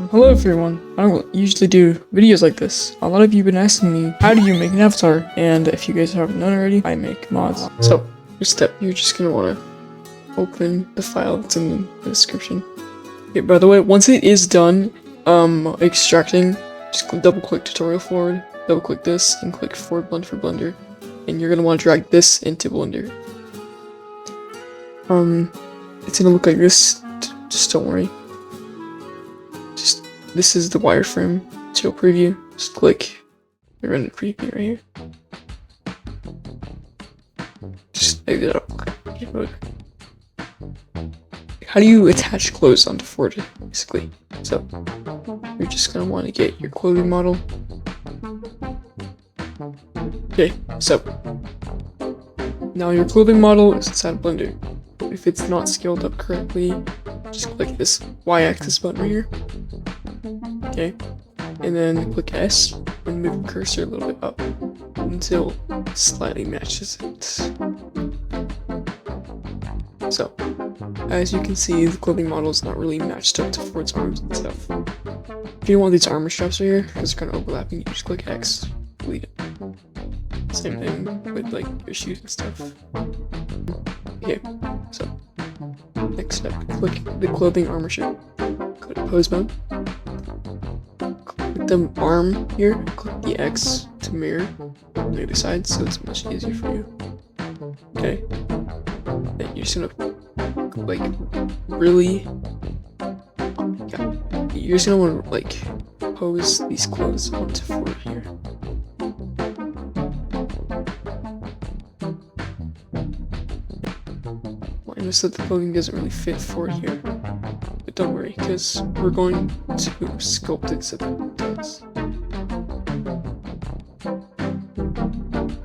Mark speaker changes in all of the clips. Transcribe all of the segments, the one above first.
Speaker 1: Hello everyone. I don't usually do videos like this. A lot of you have been asking me, how do you make an avatar? And if you guys haven't known already, I make mods. So, first step, you're just gonna wanna open the file that's in the description. Okay, by the way, once it is done, extracting, just double click tutorial forward, double click this, and click forward blend for Blender. And you're gonna wanna drag this into Blender. It's gonna look like this, just don't worry. This is the wireframe show preview. Just click the render preview right here. Just exit out. How do you attach clothes onto Ford, basically? So you're just gonna want to get your clothing model. Okay, so now your clothing model is inside Blender. If it's not scaled up correctly, just click this Y-axis button right here. Okay, and then click S and move the cursor a little bit up until it slightly matches it. So, as you can see, the clothing model is not really matched up to Ford's arms and stuff. If you don't want these armor straps right here, because they're kind of overlapping, you just click X, delete it. Same thing with like your shoes and stuff. Okay, so next step, click the clothing armor strap. Go to pose mode. Click the arm here, click the X to mirror on the other side so it's much easier for you. Okay. Then you're just gonna like really you're just gonna wanna like pose these clothes onto Ford here. I noticed that the clothing doesn't really fit Ford here. But don't worry, because we're going to sculpt it so that it does.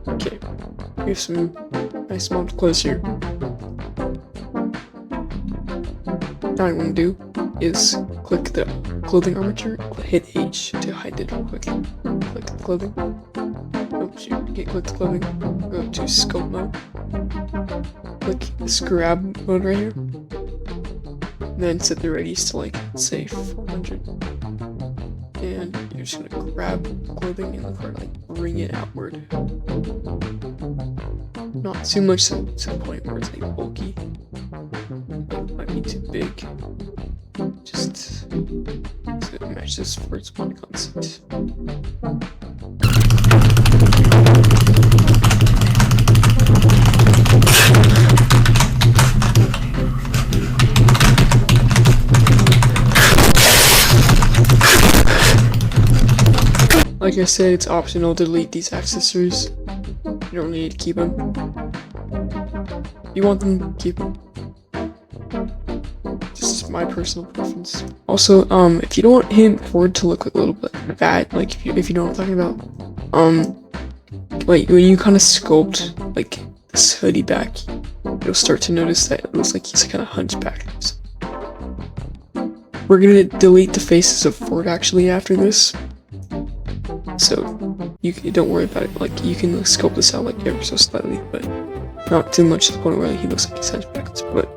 Speaker 1: Okay, we have some nice modeled clothes here. Now what I'm going to do is click the clothing armature, hit H to hide it real quick. Click the clothing. Oh shoot, okay, click the clothing. Go to sculpt mode. Click this grab mode right here. Then set the radius to like, say 400. And you're just gonna grab clothing and like bring it outward. Not too much to the point where it's like bulky. It might be too big. Just so it matches for its body concept. Like I said, it's optional to delete these accessories. You don't need to keep them. If you want them, keep them. Just my personal preference. Also, if you don't want Ford to look a little bit fat, like if you know what I'm talking about, like when you kind of sculpt like this hoodie back, you'll start to notice that it looks like he's kind of hunchback. So, we're gonna delete the faces of Ford actually after this. So you don't worry about it. Like you can sculpt this out like ever so slightly, but not too much to the point where he looks like he's hunchbacked. But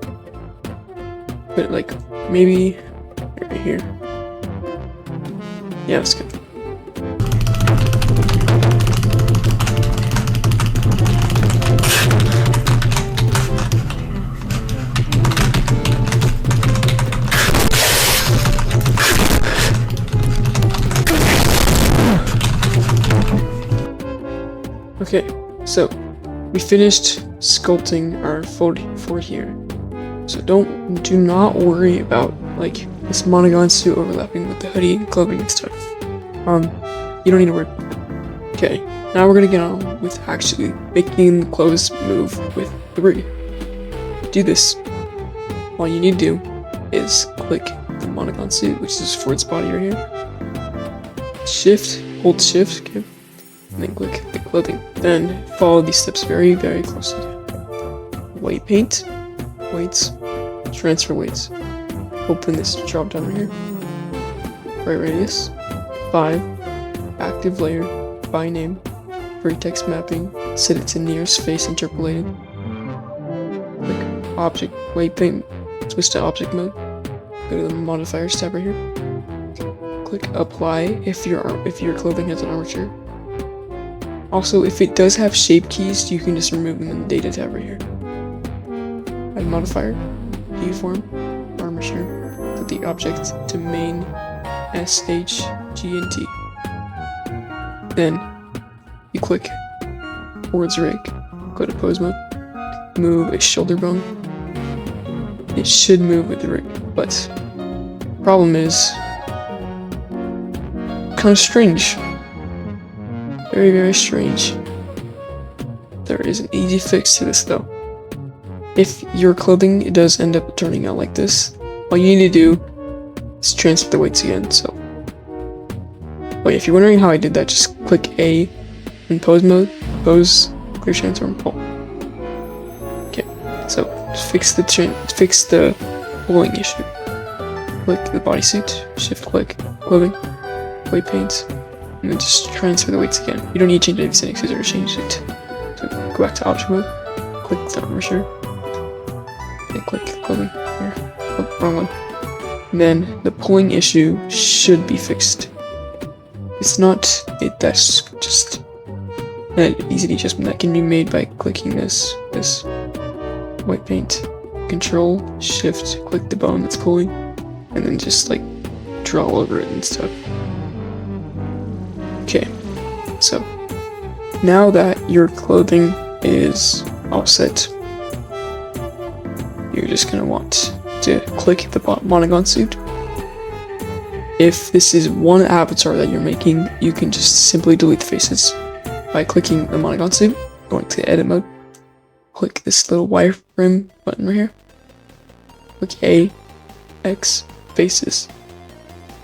Speaker 1: like maybe right here. Yeah, that's good. Okay, so we finished sculpting our Ford here. So do not worry about like this monogon suit overlapping with the hoodie and clothing and stuff. You don't need to worry. Okay, now we're gonna get on with actually making the clothes move with the rig. To do this, all you need to do is click the monogon suit, which is Ford's body right here. Hold shift, okay, and then click the clothing. Then follow these steps very, very closely. White paint, weights, transfer weights. Open this drop down right here. Right radius, 5, active layer, by name, vertex mapping, set it to nearest face interpolated. Click object, weight paint, switch to object mode, go to the modifiers tab right here, click apply if your clothing has an armature. Also, if it does have shape keys, you can just remove them in the data tab right here. Add modifier, deform, armature, put the object to main SHGNT. Then you click forwards rig, go to pose mode, move a shoulder bone. It should move with the rig, but problem is kind of strange. Very, very strange. There is an easy fix to this though. If your clothing does end up turning out like this, all you need to do is transfer the weights again. So, oh yeah, if you're wondering how I did that, just click A in pose mode, pose, clear transform, pull. Okay, so fix the pulling issue. Click the bodysuit, shift click, clothing, weight paints, and then just transfer the weights again. You don't need to change any settings because I already changed it. So go back to object mode, click the armature, and click clothing here. Oh, wrong one. And then the pulling issue should be fixed. It's not that's just an easy adjustment that can be made by clicking this white paint, control shift, click the bone that's pulling, and then just like draw over it and stuff. Okay, so now that your clothing is all set, you're just gonna want to click the Monogon suit. If this is one avatar that you're making, you can just simply delete the faces by clicking the Monogon suit, going to edit mode, click this little wireframe button right here, click A, X, faces,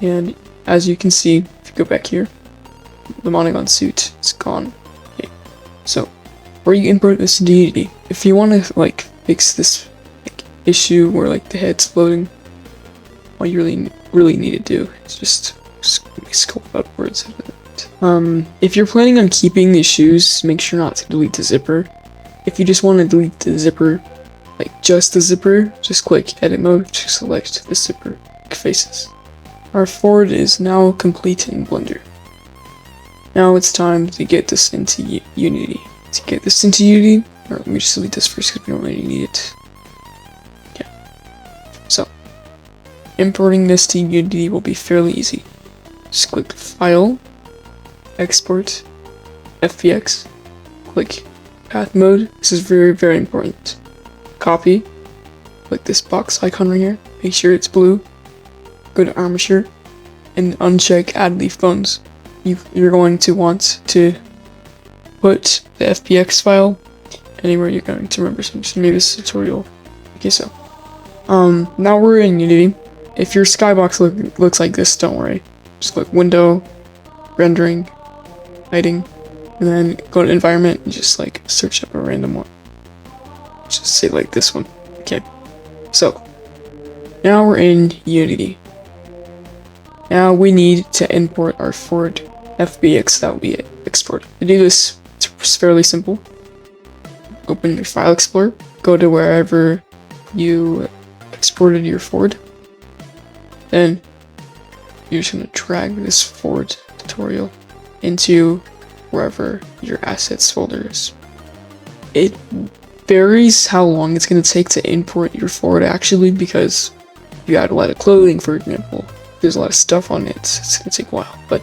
Speaker 1: and as you can see, if you go back here, the Monogon suit is gone. Okay. So, where you import this into Unity, if you want to like fix this issue where like the head's floating, all you really need to do is just sculpt upwards. If you're planning on keeping the shoes, make sure not to delete the zipper. If you just want to delete the zipper, like just the zipper, just click edit mode to select the zipper faces. Our forward is now complete in Blender. Now it's time to get this into Unity. To get this into Unity, or let me just delete this first because we don't really need it. Yeah. So, importing this to Unity will be fairly easy. Just click File, Export, FBX, click Path Mode. This is very, very important. Copy, click this box icon right here, make sure it's blue, go to Armature, and uncheck Add Leaf Bones. You're going to want to put the FBX file anywhere you're going to remember. So I'm just gonna make this tutorial. Okay, so now we're in Unity. If your skybox looks like this, don't worry. Just click Window, Rendering, Lighting, and then go to Environment and just like search up a random one. Just say like this one. Okay. So now we're in Unity. Now we need to import our forward FBX that will be exported. To do this, it's fairly simple. Open your File Explorer, go to wherever you exported your forward. Then you're just going to drag this forward tutorial into wherever your assets folder is. It varies how long it's going to take to import your forward actually, because you add a lot of clothing, for example. There's a lot of stuff on it, so it's gonna take a while, but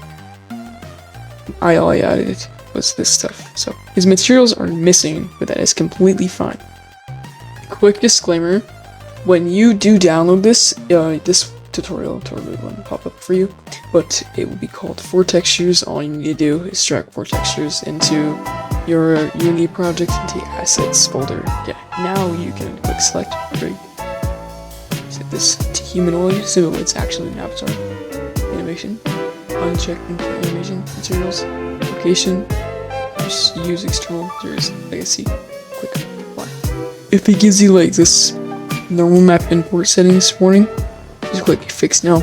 Speaker 1: all I added was this stuff. So his materials are missing, but that is completely fine. Quick disclaimer, when you do download this, this tutorial totally won't pop up for you, but it will be called 4 textures. All you need to do is drag 4 textures into your Unity project into the assets folder. Yeah, now you can click select rig. Set this to humanoid, so it's actually an avatar. Animation, uncheck input animation, materials, location, just use external materials, legacy, quick apply. If it gives you like this normal map import settings warning, just click fix now.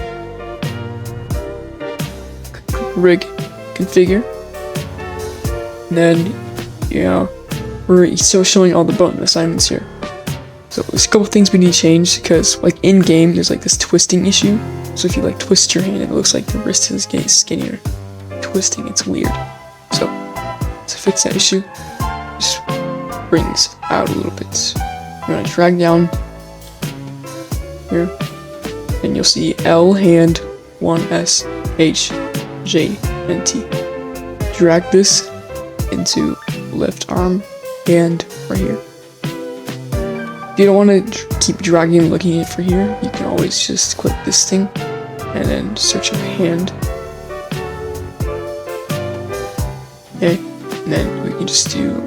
Speaker 1: Rig, configure, and then we're still showing all the button assignments here. So there's a couple things we need to change because like in game there's like this twisting issue. So if you like twist your hand, it looks like the wrist is getting skinnier. Twisting, it's weird. So to fix that issue, just bring this out a little bit. I'm gonna drag down here, and you'll see L hand 1S H J and T. Drag this into left arm hand right here. If you don't want to keep dragging and looking at it for here, you can always just click this thing and then search a hand. Okay, and then we can just do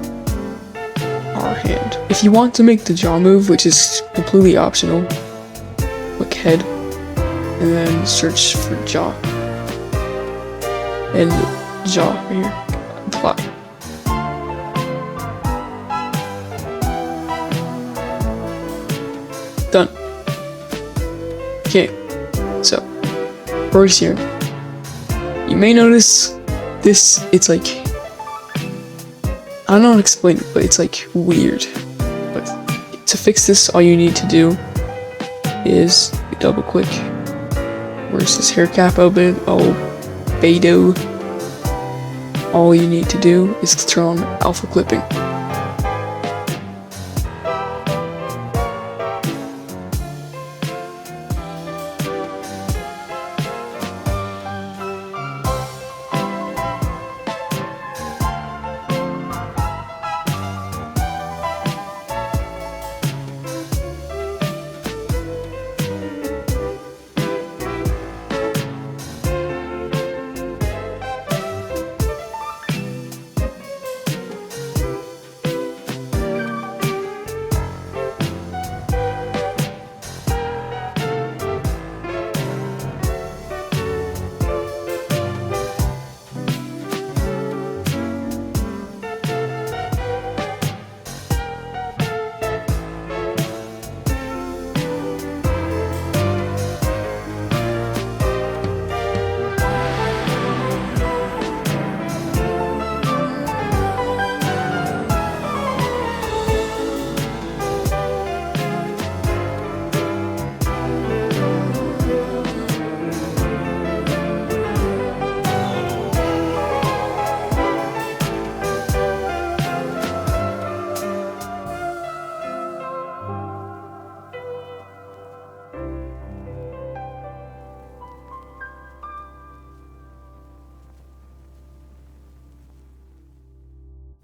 Speaker 1: our hand. If you want to make the jaw move, which is completely optional, click head and then search for jaw. And jaw right here, apply. Done. Okay, so first here, you may notice this, it's like, I don't know how to explain it, but it's like weird. But to fix this, all you need to do is double click. Where's this hair cap open? Oh, Beto. All you need to do is to turn on alpha clipping.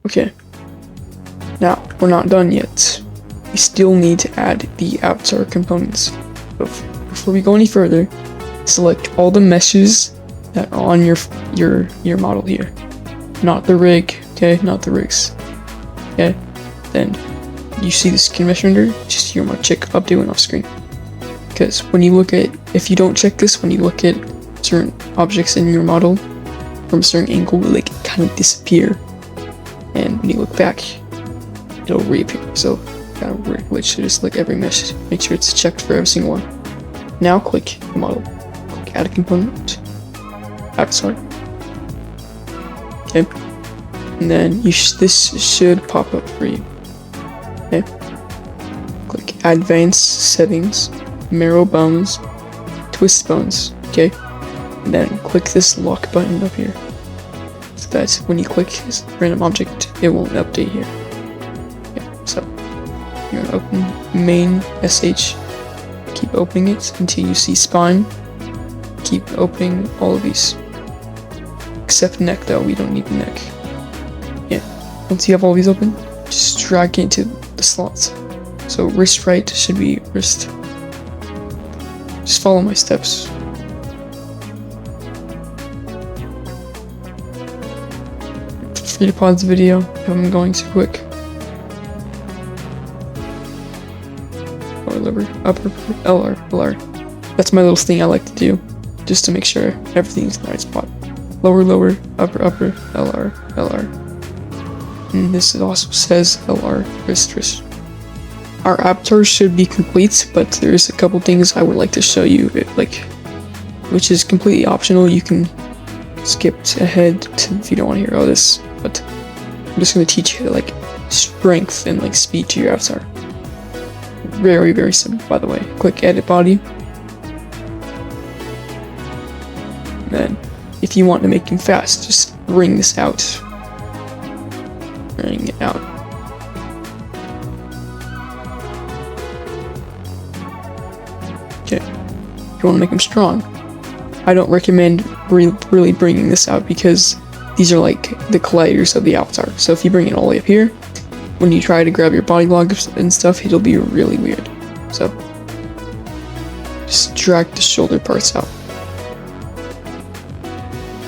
Speaker 1: Okay, now we're not done yet. We still need to add the avatar components. But before we go any further, select all the meshes that are on your model here. Not the rig, okay? Not the rigs. Okay? Then you see the skin mesh render, just you want to check update when off screen. Because when you look at, if you don't check this, when you look at certain objects in your model from a certain angle, they like kind of disappear. And when you look back, it'll reappear. So kind of weird. Which just like every mesh, make sure it's checked for every single one. Now click the model, click add a component, avatar. Okay, and then this should pop up for you. Okay, click advanced settings, marrow bones, twist bones. Okay, and then click this lock button up here. So that when you click this random object, it won't update here. Okay, so you're gonna open main SH, keep opening it until you see spine. Keep opening all of these. Except neck though, we don't need the neck. Yeah, once you have all these open, just drag it into the slots. So wrist right should be wrist. Just follow my steps. Feel free to pause the video if I'm going too quick. Lower, lower, upper, LR, LR. That's my little thing I like to do, just to make sure everything's in the right spot. Lower, lower, upper, upper, LR, LR. And this also says LR, wrist, wrist. Our avatar should be complete, but there's a couple things I would like to show you, which is completely optional. You can skip ahead to if you don't want to hear all this, but I'm just going to teach you strength and speed to your avatar. very, very simple, by the way. Click edit body. Then, if you want to make him fast, just bring this out. Bring it out. Okay. If you want to make him strong, I don't recommend really bringing this out because these are like the colliders of the avatar. So if you bring it all the way up here, when you try to grab your body log and stuff, it'll be really weird. So just drag the shoulder parts out.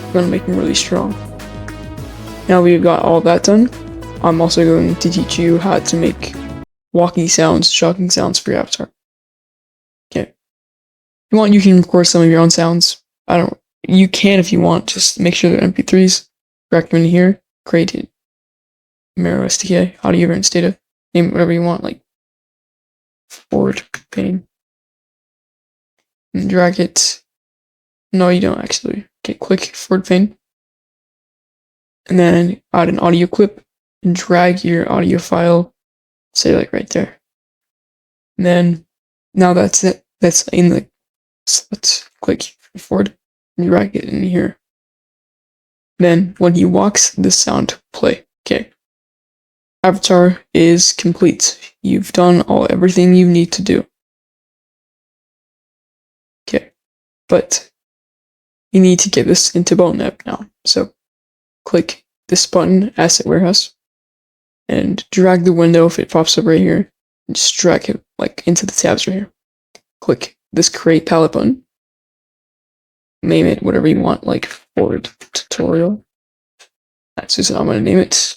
Speaker 1: We're gonna make them really strong. Now we've got all that done, I'm also going to teach you how to make walkie sounds, shocking sounds for your avatar. Okay. If you want, you can record some of your own sounds. You can if you want, just make sure they're MP3s. Drag them in here, create it. Mirror SDK, audio variance data, name it whatever you want, like forward pane. And drag it. No, you don't actually. Okay, click forward pane. And then add an audio clip and drag your audio file, say like right there. And then now that's it. That's in the. So let's click forward and drag it in here. Then when he walks, the sound play. Okay. Avatar is complete. You've done everything you need to do. Okay. But you need to get this into BONELAB now. So click this button, Asset Warehouse, and drag the window if it pops up right here. And just drag it like into the tabs right here. Click this Create Palette button. Name it whatever you want, like forward tutorial. That's just how I'm gonna name it.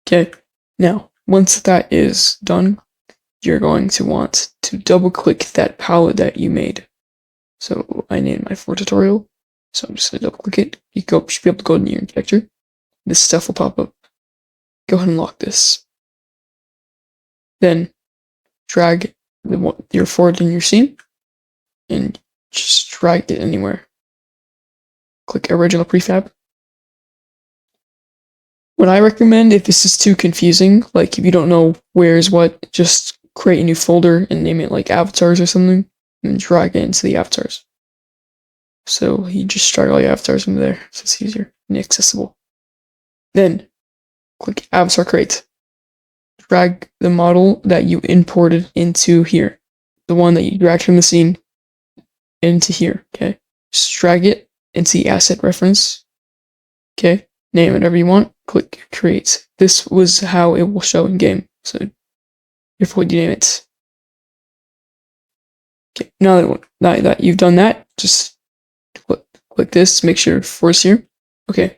Speaker 1: Okay, now once that is done, you're going to want to double click that palette that you made. So I named my for tutorial, so I'm just gonna double click it. You should be able to go in your inspector. This stuff will pop up. Go ahead and lock this. Then drag your forward in your scene and just drag it anywhere. Click original prefab. What I recommend, if this is too confusing, like if you don't know where's what, just create a new folder and name it like avatars or something, and drag it into the avatars. So you just drag all your avatars into there, so it's easier and accessible. Then click avatar create. Drag the model that you imported into here, the one that you dragged from the scene into here. Okay, just drag it into the asset reference. Okay, name it whatever you want. Click create. This was how it will show in game. So before you name it. Okay, now that you've done that, just click this. Make sure force here. Okay,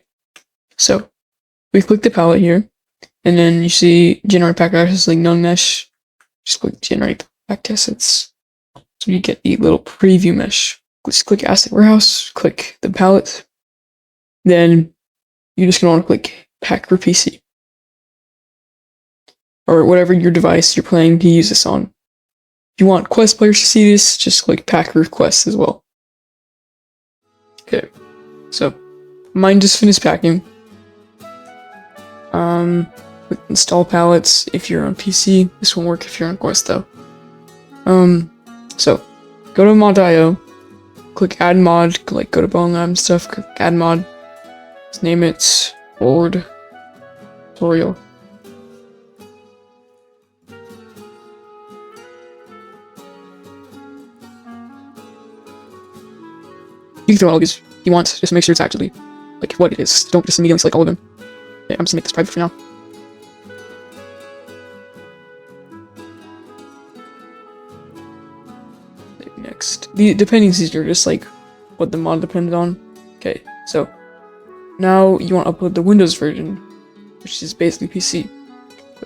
Speaker 1: so we click the palette here, and then you see generate pack assets like none mesh. Just click generate pack assets. So you get the little preview mesh. Just click asset warehouse, click the palette. Then you're just gonna want to click pack for PC. Or whatever your device you're planning to use this on. If you want Quest players to see this, just click pack request as well. Okay, so mine just finished packing. Click install palettes if you're on PC. This won't work if you're on Quest though. So go to mod.io, click add mod, like go to BONELAB and stuff, click add mod, just name it forward tutorial. You can throw all these if you want, just make sure it's actually like what it is. Don't just immediately select all of them. Okay, I'm just gonna make this private for now. Next, the dependencies are just like what the mod depended on. Okay, so now you want to upload the Windows version, which is basically PC.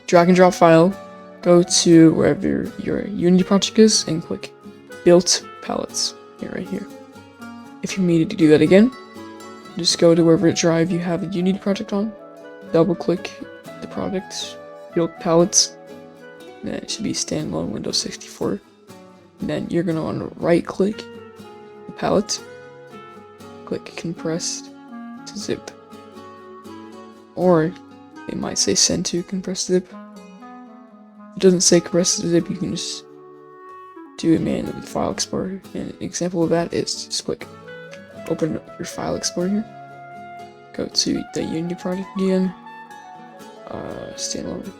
Speaker 1: Drag and drop file, go to wherever your Unity project is, and click built palettes here, right here. If you needed to do that again, just go to wherever drive you have a Unity project on, double click the project, build palettes, and then it should be standalone Windows 64. And then you're going to want to right click the palette, click compressed to zip, or it might say send to compressed zip. it doesn't say compress the zip, you can just do it manually with File Explorer. And an example of that is just click open up your File Explorer here. Go to the Unity project again. Standalone.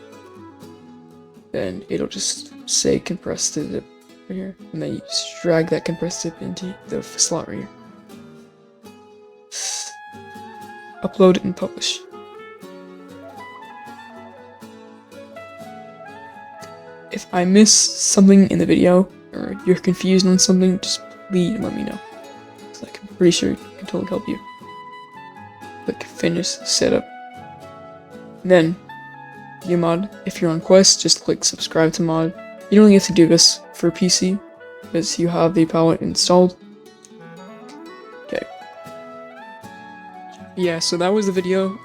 Speaker 1: Then it'll just say compress the zip right here. And then you just drag that compressed zip into the slot right here. Upload and publish. If I miss something in the video, or you're confused on something, just please let me know. Like, I'm pretty sure I can totally help you. Click finish setup. And then, view mod. If you're on Quest, just click subscribe to mod. You don't have to do this for PC, because you have the palette installed. Okay. Yeah, so that was the video.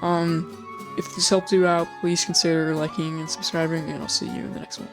Speaker 1: If this helped you out, please consider liking and subscribing, and I'll see you in the next one.